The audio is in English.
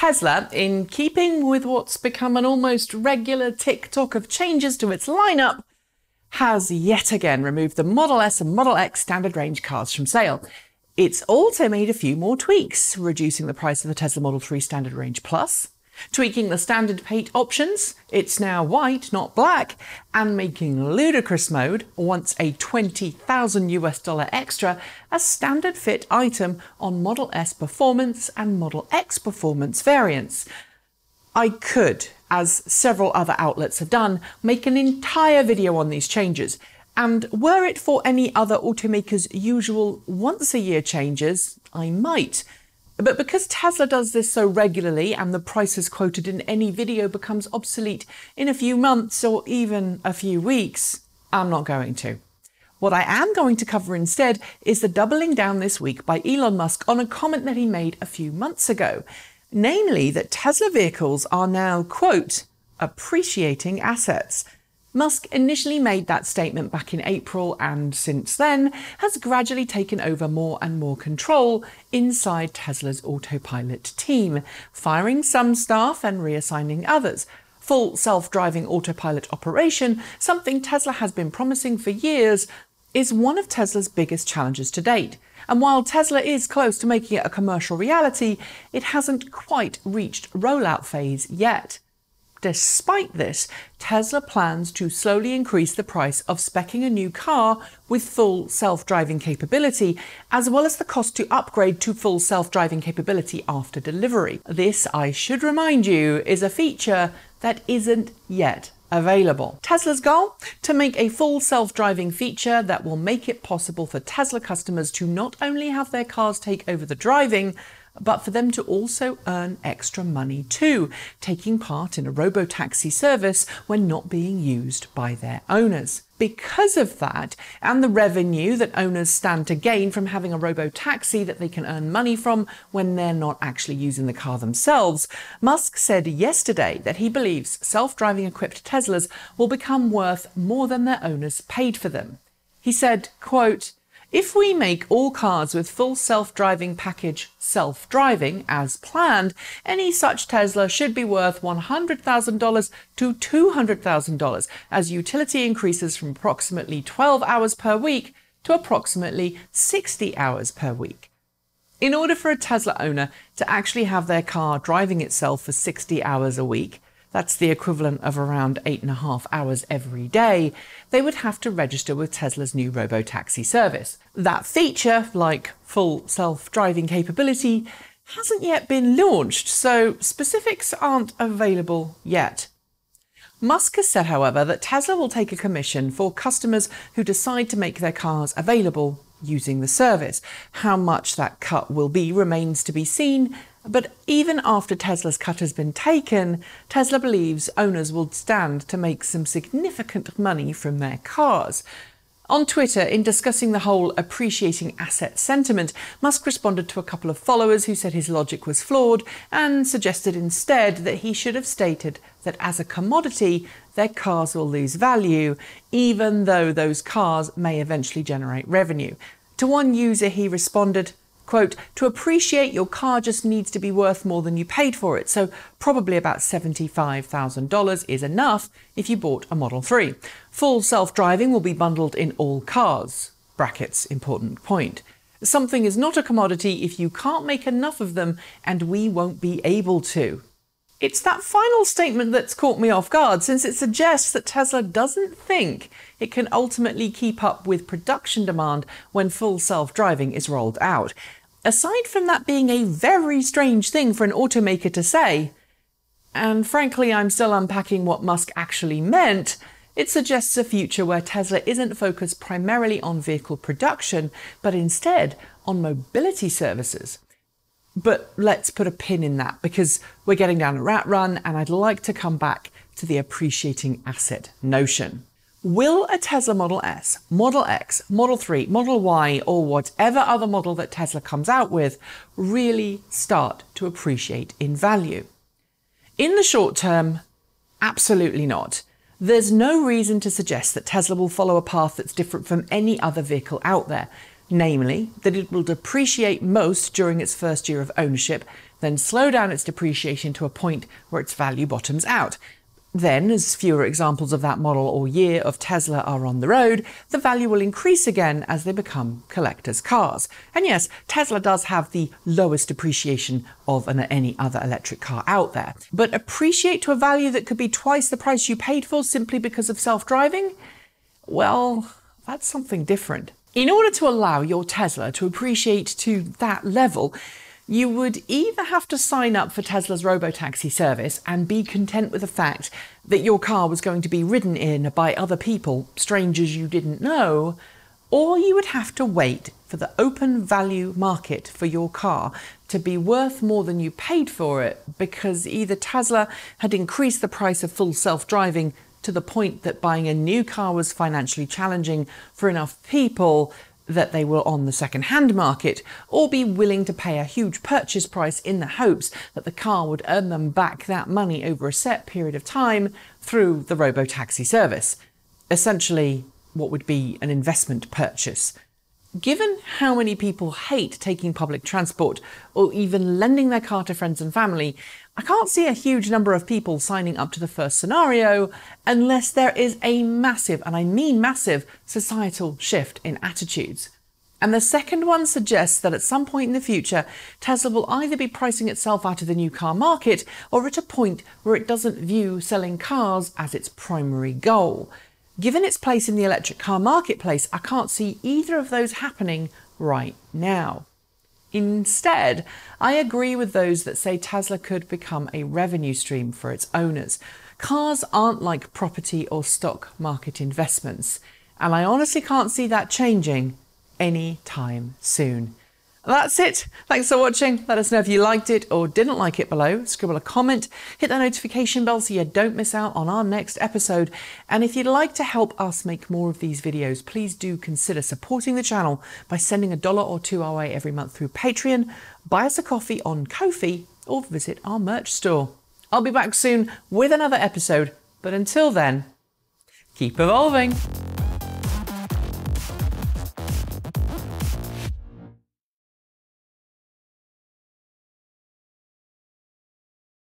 Tesla, in keeping with what's become an almost regular TikTok of changes to its lineup, has yet again removed the Model S and Model X standard range cars from sale. It's also made a few more tweaks, reducing the price of the Tesla Model 3 Standard Range Plus, tweaking the standard paint options, it's now white, not black, and making ludicrous mode, once a $20,000 extra, a standard fit item on Model S Performance and Model X Performance variants. I could, as several other outlets have done, make an entire video on these changes, and were it for any other automaker's usual once-a-year changes, I might. But because Tesla does this so regularly and the prices quoted in any video becomes obsolete in a few months or even a few weeks, I'm not going to. What I am going to cover instead is the doubling down this week by Elon Musk on a comment that he made a few months ago, namely that Tesla vehicles are now, quote, appreciating assets. Musk initially made that statement back in April and since then has gradually taken over more and more control inside Tesla's autopilot team, firing some staff and reassigning others. Full self-driving autopilot operation, something Tesla has been promising for years, is one of Tesla's biggest challenges to date. And while Tesla is close to making it a commercial reality, it hasn't quite reached rollout phase yet. Despite this, Tesla plans to slowly increase the price of speccing a new car with full self-driving capability, as well as the cost to upgrade to full self-driving capability after delivery. This, I should remind you, is a feature that isn't yet available. Tesla's goal? To make a full self-driving feature that will make it possible for Tesla customers to not only have their cars take over the driving, but for them to also earn extra money too, taking part in a Robotaxi service when not being used by their owners. Because of that, and the revenue that owners stand to gain from having a Robotaxi that they can earn money from when they're not actually using the car themselves, Musk said yesterday that he believes self-driving equipped Teslas will become worth more than their owners paid for them. He said, quote, if we make all cars with full self-driving package self-driving as planned, any such Tesla should be worth $100,000 to $200,000 as utility increases from approximately 12 hours per week to approximately 60 hours per week. In order for a Tesla owner to actually have their car driving itself for 60 hours a week, that's the equivalent of around 8.5 hours every day, they would have to register with Tesla's new Robotaxi service. That feature, like full self-driving capability, hasn't yet been launched, so specifics aren't available yet. Musk has said, however, that Tesla will take a commission for customers who decide to make their cars available using the service. How much that cut will be remains to be seen, but even after Tesla's cut has been taken, Tesla believes owners will stand to make some significant money from their cars. On Twitter, in discussing the whole appreciating asset sentiment, Musk responded to a couple of followers who said his logic was flawed and suggested instead that he should have stated that as a commodity, their cars will lose value, even though those cars may eventually generate revenue. To one user, he responded, quote, to appreciate your car just needs to be worth more than you paid for it, so probably about $75,000 is enough if you bought a Model 3. Full self-driving will be bundled in all cars. Brackets, important point. Something is not a commodity if you can't make enough of them, and we won't be able to. It's that final statement that's caught me off guard, since it suggests that Tesla doesn't think it can ultimately keep up with production demand when full self-driving is rolled out. Aside from that being a very strange thing for an automaker to say, and frankly I'm still unpacking what Musk actually meant, it suggests a future where Tesla isn't focused primarily on vehicle production, but instead on mobility services. But let's put a pin in that because we're getting down a rat run and I'd like to come back to the appreciating asset notion. Will a Tesla Model S, Model X, Model 3, Model Y, or whatever other model that Tesla comes out with really start to appreciate in value? In the short term, absolutely not. There's no reason to suggest that Tesla will follow a path that's different from any other vehicle out there, namely that it will depreciate most during its first year of ownership, then slow down its depreciation to a point where its value bottoms out. Then, as fewer examples of that model or year of Tesla are on the road, the value will increase again as they become collectors' cars. And yes, Tesla does have the lowest depreciation of any other electric car out there. But appreciate to a value that could be twice the price you paid for simply because of self-driving? Well, that's something different. In order to allow your Tesla to appreciate to that level, you would either have to sign up for Tesla's Robotaxi service and be content with the fact that your car was going to be ridden in by other people, strangers you didn't know, or you would have to wait for the open value market for your car to be worth more than you paid for it because either Tesla had increased the price of full self-driving to the point that buying a new car was financially challenging for enough people that they were on the second-hand market, or be willing to pay a huge purchase price in the hopes that the car would earn them back that money over a set period of time through the Robotaxi service. Essentially, what would be an investment purchase. Given how many people hate taking public transport or even lending their car to friends and family, I can't see a huge number of people signing up to the first scenario unless there is a massive, and I mean massive, societal shift in attitudes. And the second one suggests that at some point in the future, Tesla will either be pricing itself out of the new car market or at a point where it doesn't view selling cars as its primary goal. Given its place in the electric car marketplace, I can't see either of those happening right now. Instead, I agree with those that say Tesla could become a revenue stream for its owners. Cars aren't like property or stock market investments, and I honestly can't see that changing anytime soon. That's it. Thanks for watching. Let us know if you liked it or didn't like it below. Scribble a comment, hit that notification bell so you don't miss out on our next episode. And if you'd like to help us make more of these videos, please do consider supporting the channel by sending $1 or $2 our way every month through Patreon, buy us a coffee on Ko-fi, or visit our merch store. I'll be back soon with another episode, but until then, keep evolving.